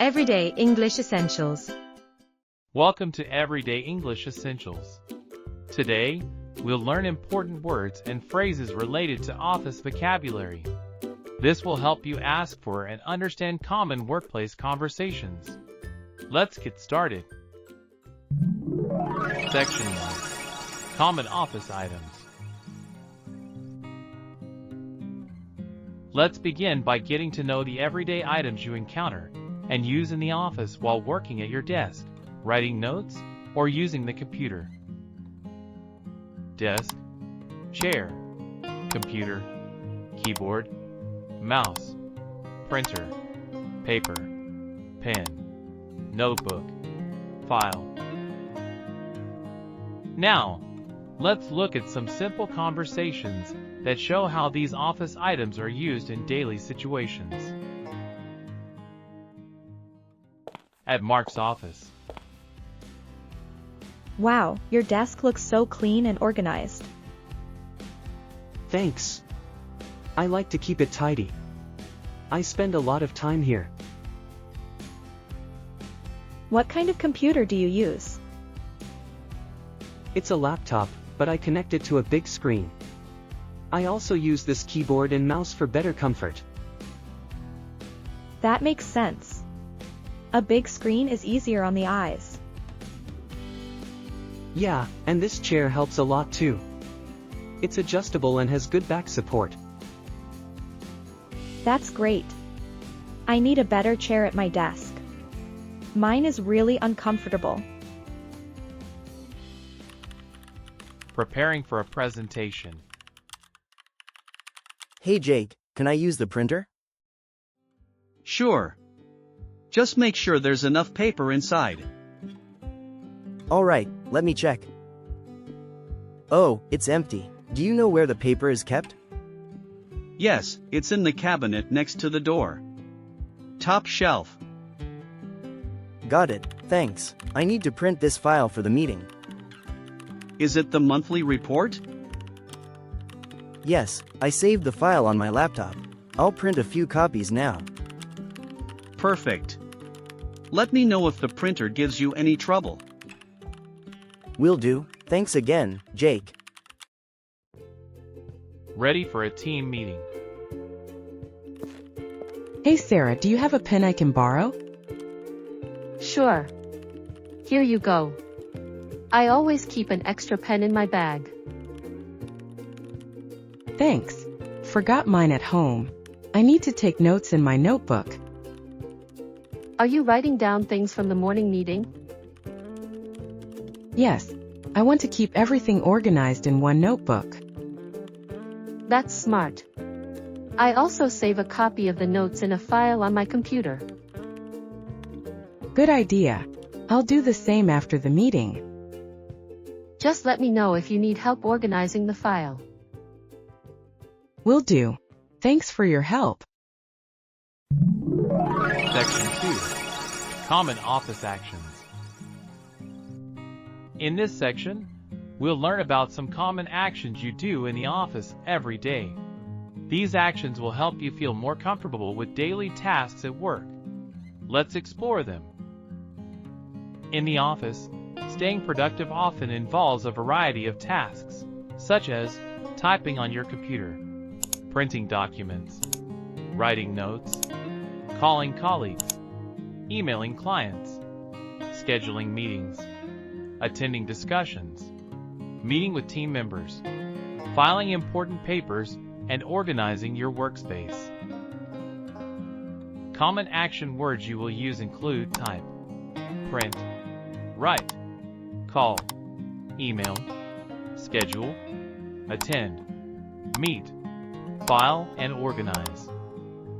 Everyday English Essentials. Welcome to Everyday English Essentials. Today, we'll learn important words and phrases related to office vocabulary. This will help you ask for and understand common workplace conversations. Let's get started. Section 1. Common office items. Let's begin by getting to know the everyday items you encounter and use in the office while working at your desk, writing notes, or using the computer. Desk, chair, computer, keyboard, mouse, printer, paper, pen, notebook, file. Now, let's look at some simple conversations that show how these office items are used in daily situations. At Mark's office. Wow, your desk looks so clean and organized. Thanks. I like to keep it tidy. I spend a lot of time here. What kind of computer do you use? It's a laptop, but I connect it to a big screen. I also use this keyboard and mouse for better comfort. That makes sense. A big screen is easier on the eyes. Yeah, and this chair helps a lot too. It's adjustable and has good back support. That's great. I need a better chair at my desk. Mine is really uncomfortable. Preparing for a presentation. Hey Jake, can I use the printer? Sure. Just make sure there's enough paper inside. Alright, let me check. Oh, it's empty. Do you know where the paper is kept? Yes, it's in the cabinet next to the door. Top shelf. Got it, thanks. I need to print this file for the meeting. Is it the monthly report? Yes, I saved the file on my laptop. I'll print a few copies now. Perfect. Let me know if the printer gives you any trouble. Will do. Thanks again, Jake. Ready for a team meeting. Hey Sarah, do you have a pen I can borrow? Sure. Here you go. I always keep an extra pen in my bag. Thanks. Forgot mine at home. I need to take notes in my notebook. Are you writing down things from the morning meeting? Yes. I want to keep everything organized in one notebook. That's smart. I also save a copy of the notes in a file on my computer. Good idea. I'll do the same after the meeting. Just let me know if you need help organizing the file. Will do. Thanks for your help. Section 2. Common office actions. In this section, we'll learn about some common actions you do in the office every day. These actions will help you feel more comfortable with daily tasks at work. Let's explore them. In the office, staying productive often involves a variety of tasks, such as typing on your computer, printing documents, writing notes, calling colleagues, emailing clients, scheduling meetings, attending discussions, meeting with team members, filing important papers, and organizing your workspace. Common action words you will use include type, print, write, call, email, schedule, attend, meet, file, and organize.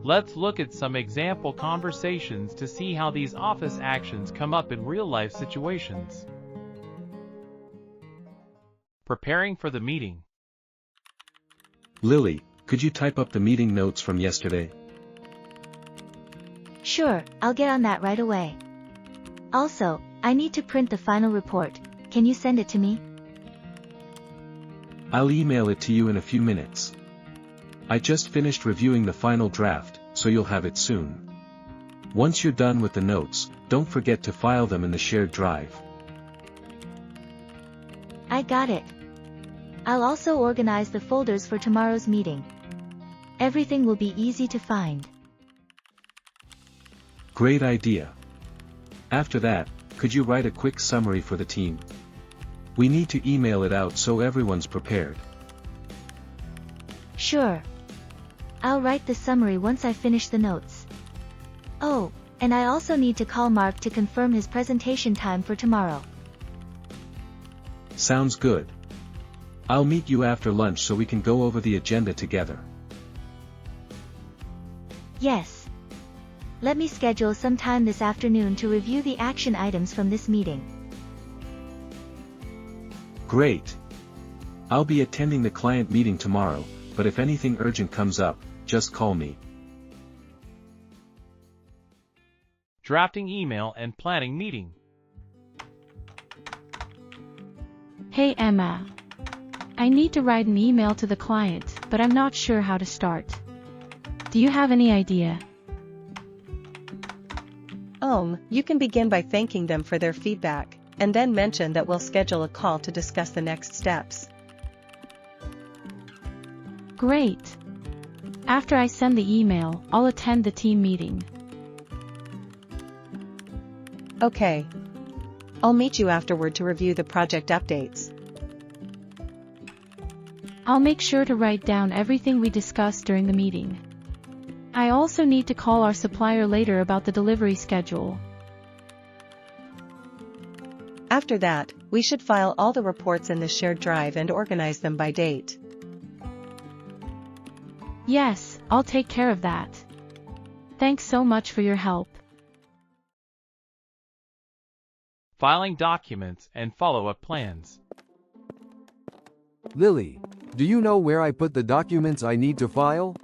Let's look at some example conversations to see how these office actions come up in real-life situations. Preparing for the meeting. Lily, could you type up the meeting notes from yesterday? Sure, I'll get on that right away. Also, I need to print the final report. Can you send it to me? I'll email it to you in a few minutes. I just finished reviewing the final draft, so you'll have it soon. Once you're done with the notes, don't forget to file them in the shared drive. I got it. I'll also organize the folders for tomorrow's meeting. Everything will be easy to find. Great idea. After that, could you write a quick summary for the team? We need to email it out so everyone's prepared. Sure. I'll write the summary once I finish the notes. Oh, and I also need to call Mark to confirm his presentation time for tomorrow. Sounds good. I'll meet you after lunch so we can go over the agenda together. Yes. Let me schedule some time this afternoon to review the action items from this meeting. Great. I'll be attending the client meeting tomorrow, but if anything urgent comes up, just call me. Drafting email and planning meeting. Hey Emma. I need to write an email to the client, but I'm not sure how to start. Do you have any idea? You can begin by thanking them for their feedback, and then mention that we'll schedule a call to discuss the next steps. Great. After I send the email, I'll attend the team meeting. Okay. I'll meet you afterward to review the project updates. I'll make sure to write down everything we discussed during the meeting. I also need to call our supplier later about the delivery schedule. After that, we should file all the reports in the shared drive and organize them by date. Yes, I'll take care of that. Thanks so much for your help. Filing documents and follow-up plans. Lily, do you know where I put the documents I need to file?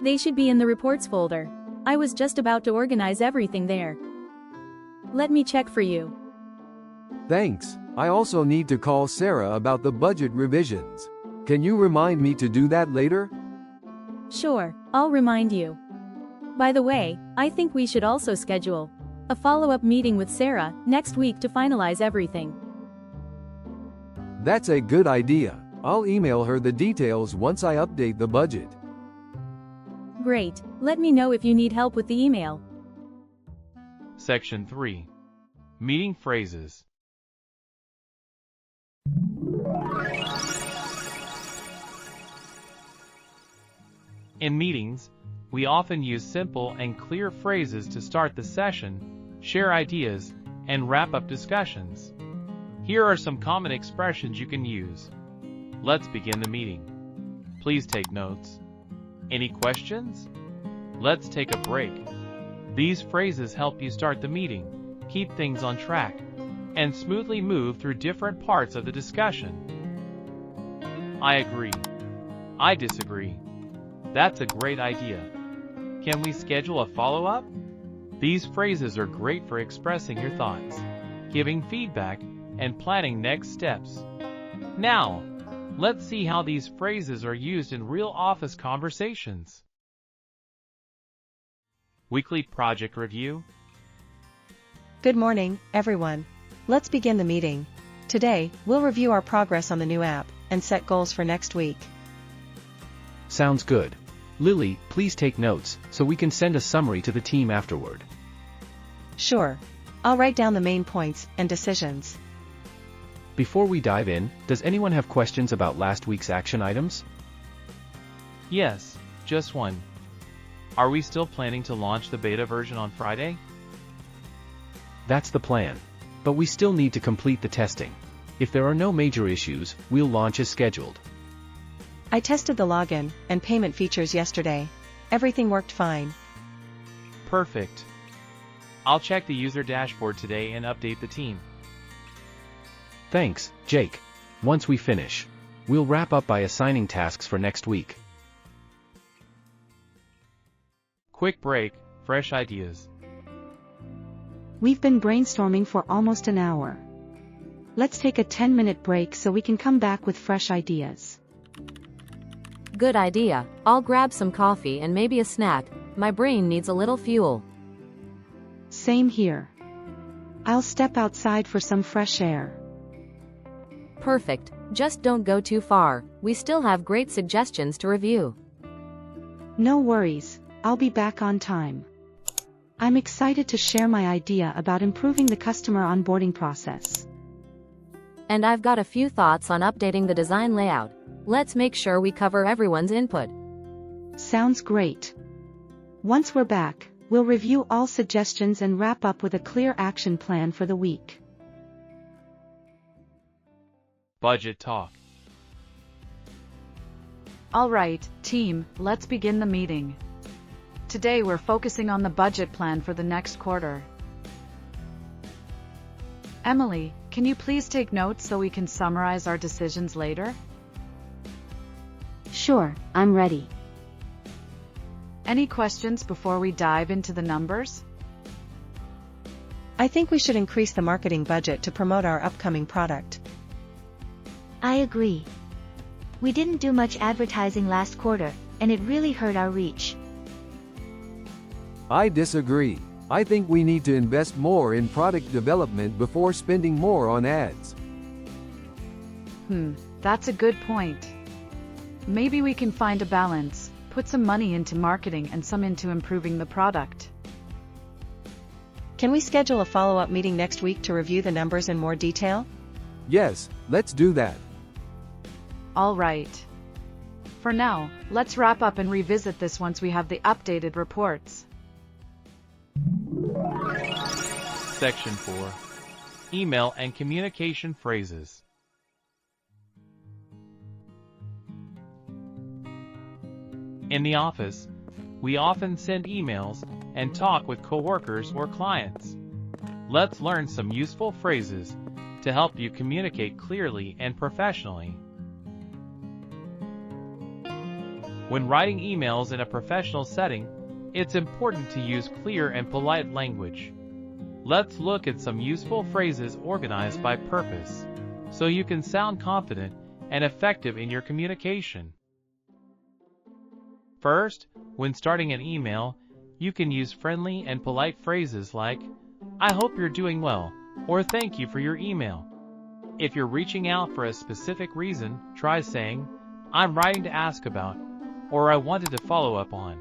They should be in the reports folder. I was just about to organize everything there. Let me check for you. Thanks. I also need to call Sarah about the budget revisions. Can you remind me to do that later? Sure, I'll remind you. By the way, I think we should also schedule a follow-up meeting with Sarah next week to finalize everything. That's a good idea. I'll email her the details once I update the budget. Great, let me know if you need help with the email. Section 3. Meeting phrases. In meetings, we often use simple and clear phrases to start the session, share ideas, and wrap up discussions. Here are some common expressions you can use. Let's begin the meeting. Please take notes. Any questions? Let's take a break. These phrases help you start the meeting, keep things on track, and smoothly move through different parts of the discussion. I agree. I disagree. That's a great idea. Can we schedule a follow-up? These phrases are great for expressing your thoughts, giving feedback, and planning next steps. Now, let's see how these phrases are used in real office conversations. Weekly project review. Good morning, everyone. Let's begin the meeting. Today, we'll review our progress on the new app and set goals for next week. Sounds good. Lily, please take notes so we can send a summary to the team afterward. Sure. I'll write down the main points and decisions. Before we dive in, does anyone have questions about last week's action items? Yes, just one. Are we still planning to launch the beta version on Friday? That's the plan. But we still need to complete the testing. If there are no major issues, we'll launch as scheduled. I tested the login and payment features yesterday. Everything worked fine. Perfect. I'll check the user dashboard today and update the team. Thanks, Jake. Once we finish, we'll wrap up by assigning tasks for next week. Quick break, fresh ideas. We've been brainstorming for almost an hour. Let's take a 10-minute break so we can come back with fresh ideas. Good idea. I'll grab some coffee and maybe a snack. My brain needs a little fuel. Same here. I'll step outside for some fresh air. Perfect, just don't go too far, we still have great suggestions to review. No worries, I'll be back on time. I'm excited to share my idea about improving the customer onboarding process. And I've got a few thoughts on updating the design layout. Let's make sure we cover everyone's input. Sounds great. Once we're back, we'll review all suggestions and wrap up with a clear action plan for the week. Budget talk. All right, team, let's begin the meeting. Today we're focusing on the budget plan for the next quarter. Emily, can you please take notes so we can summarize our decisions later? Sure, I'm ready. Any questions before we dive into the numbers? I think we should increase the marketing budget to promote our upcoming product. I agree. We didn't do much advertising last quarter, and it really hurt our reach. I disagree. I think we need to invest more in product development before spending more on ads. That's a good point. Maybe we can find a balance, put some money into marketing and some into improving the product. Can we schedule a follow-up meeting next week to review the numbers in more detail? Yes, let's do that. All right. For now, let's wrap up and revisit this once we have the updated reports. Section 4. Email and communication phrases. In the office, we often send emails and talk with coworkers or clients. Let's learn some useful phrases to help you communicate clearly and professionally. When writing emails in a professional setting, it's important to use clear and polite language. Let's look at some useful phrases organized by purpose, so you can sound confident and effective in your communication. First, when starting an email, you can use friendly and polite phrases like, "I hope you're doing well," or "Thank you for your email." If you're reaching out for a specific reason, try saying, "I'm writing to ask about," or "I wanted to follow up on."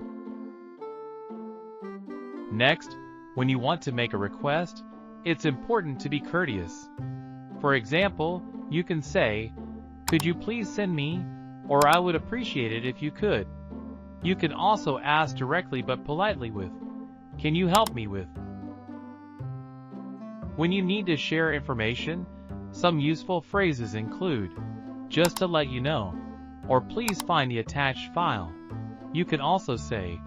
Next, when you want to make a request, it's important to be courteous. For example, you can say, "Could you please send me?" or "I would appreciate it if you could." You can also ask directly but politely with, "Can you help me with?" When you need to share information, some useful phrases include, "Just to let you know," or "Please find the attached file." You can also say,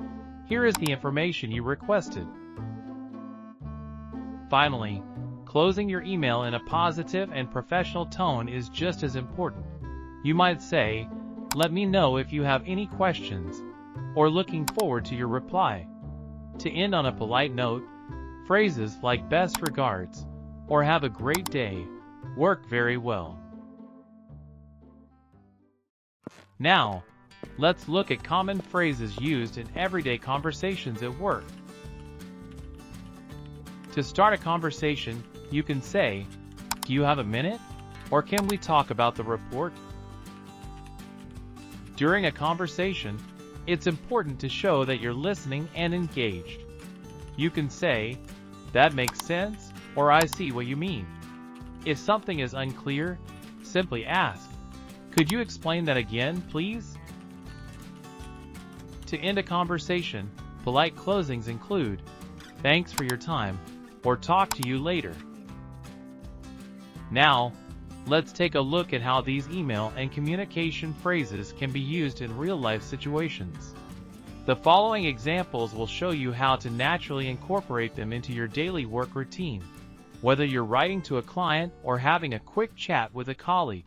"Here is the information you requested." Finally, closing your email in a positive and professional tone is just as important. You might say, "Let me know if you have any questions," or "Looking forward to your reply." To end on a polite note, phrases like "Best regards" or "Have a great day" work very well. Now, let's look at common phrases used in everyday conversations at work. To start a conversation, you can say, "Do you have a minute?" or "Can we talk about the report?" During a conversation, it's important to show that you're listening and engaged. You can say, "That makes sense," or "I see what you mean." If something is unclear, simply ask, "Could you explain that again, please?" To end a conversation, polite closings include, "Thanks for your time," or "Talk to you later." Now, let's take a look at how these email and communication phrases can be used in real-life situations. The following examples will show you how to naturally incorporate them into your daily work routine, whether you're writing to a client or having a quick chat with a colleague.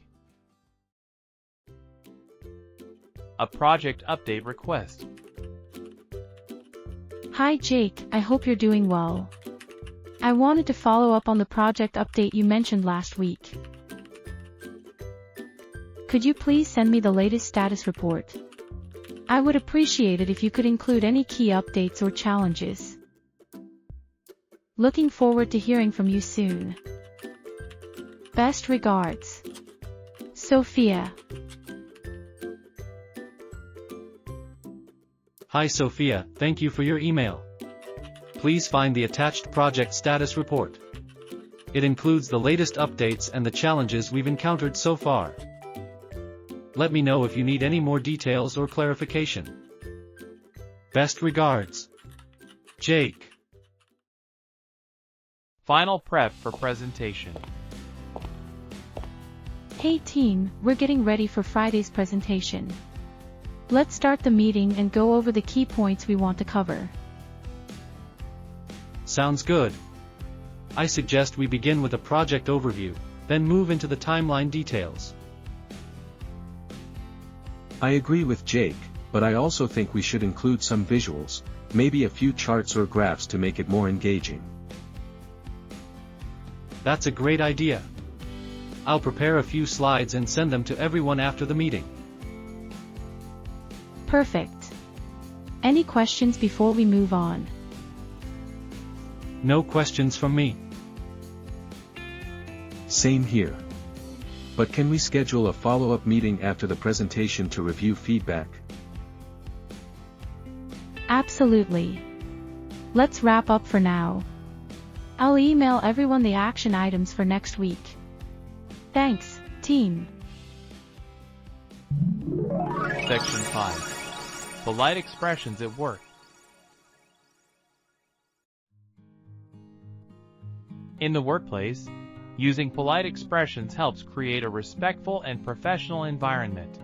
A project update request. Hi Jake, I hope you're doing well. I wanted to follow up on the project update you mentioned last week. Could you please send me the latest status report? I would appreciate it if you could include any key updates or challenges. Looking forward to hearing from you soon. Best regards. Sophia. Hi Sophia, thank you for your email. Please find the attached project status report. It includes the latest updates and the challenges we've encountered so far. Let me know if you need any more details or clarification. Best regards. Jake. Final prep for presentation. Hey team, we're getting ready for Friday's presentation. Let's start the meeting and go over the key points we want to cover. Sounds good. I suggest we begin with a project overview, then move into the timeline details. I agree with Jake, but I also think we should include some visuals, maybe a few charts or graphs to make it more engaging. That's a great idea. I'll prepare a few slides and send them to everyone after the meeting. Perfect. Any questions before we move on? No questions from me. Same here. But can we schedule a follow-up meeting after the presentation to review feedback? Absolutely. Let's wrap up for now. I'll email everyone the action items for next week. Thanks, team. Section 5. Polite expressions at work. In the workplace, using polite expressions helps create a respectful and professional environment.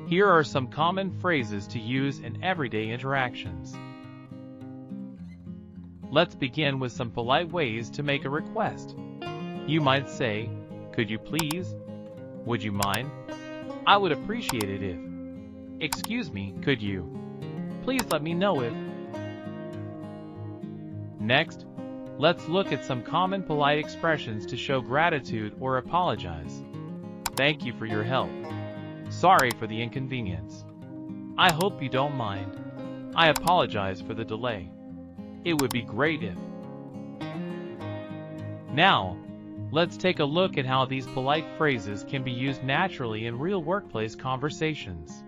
Here are some common phrases to use in everyday interactions. Let's begin with some polite ways to make a request. You might say, "Could you please?" "Would you mind?" "I would appreciate it if." "Excuse me, could you?" "Please let me know if." Next, let's look at some common polite expressions to show gratitude or apologize. "Thank you for your help." "Sorry for the inconvenience." "I hope you don't mind." "I apologize for the delay." "It would be great if." Now, let's take a look at how these polite phrases can be used naturally in real workplace conversations.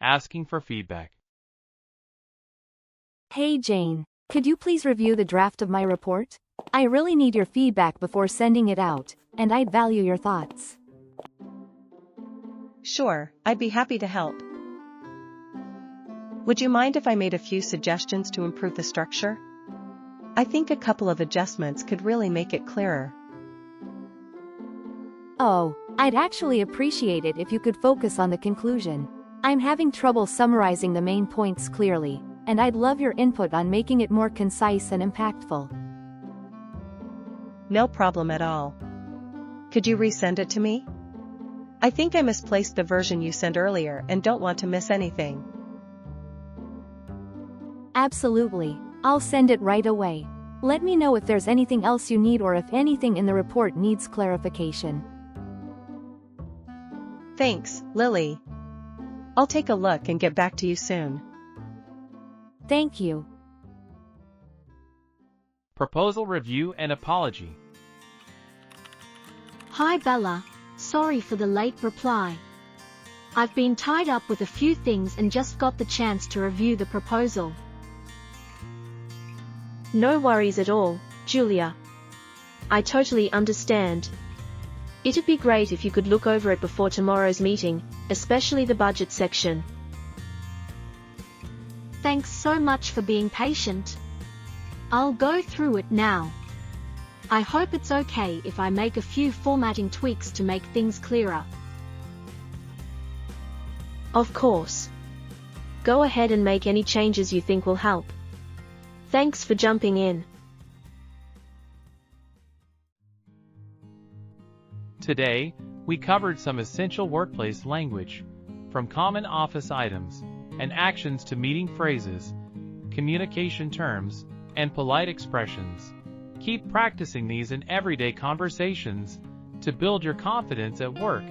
Asking for feedback. Hey Jane, could you please review the draft of my report? I really need your feedback before sending it out, and I'd value your thoughts. Sure, I'd be happy to help. Would you mind if I made a few suggestions to improve the structure? I think a couple of adjustments could really make it clearer. Oh, I'd actually appreciate it if you could focus on the conclusion. I'm having trouble summarizing the main points clearly, and I'd love your input on making it more concise and impactful. No problem at all. Could you resend it to me? I think I misplaced the version you sent earlier and don't want to miss anything. Absolutely, I'll send it right away. Let me know if there's anything else you need or if anything in the report needs clarification. Thanks, Lily. I'll take a look and get back to you soon. Thank you. Proposal review and apology. Hi Bella, sorry for the late reply. I've been tied up with a few things and just got the chance to review the proposal. No worries at all, Julia. I totally understand. It'd be great if you could look over it before tomorrow's meeting, especially the budget section. Thanks so much for being patient. I'll go through it now. I hope it's okay if I make a few formatting tweaks to make things clearer. Of course. Go ahead and make any changes you think will help. Thanks for jumping in. Today, we covered some essential workplace language, from common office items and actions to meeting phrases, communication terms, and polite expressions. Keep practicing these in everyday conversations to build your confidence at work.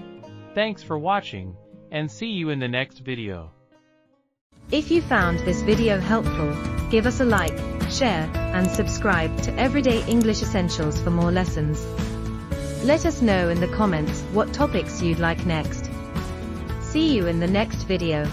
Thanks for watching, and see you in the next video. If you found this video helpful, give us a like, share, and subscribe to Everyday English Essentials for more lessons. Let us know in the comments what topics you'd like next. See you in the next video.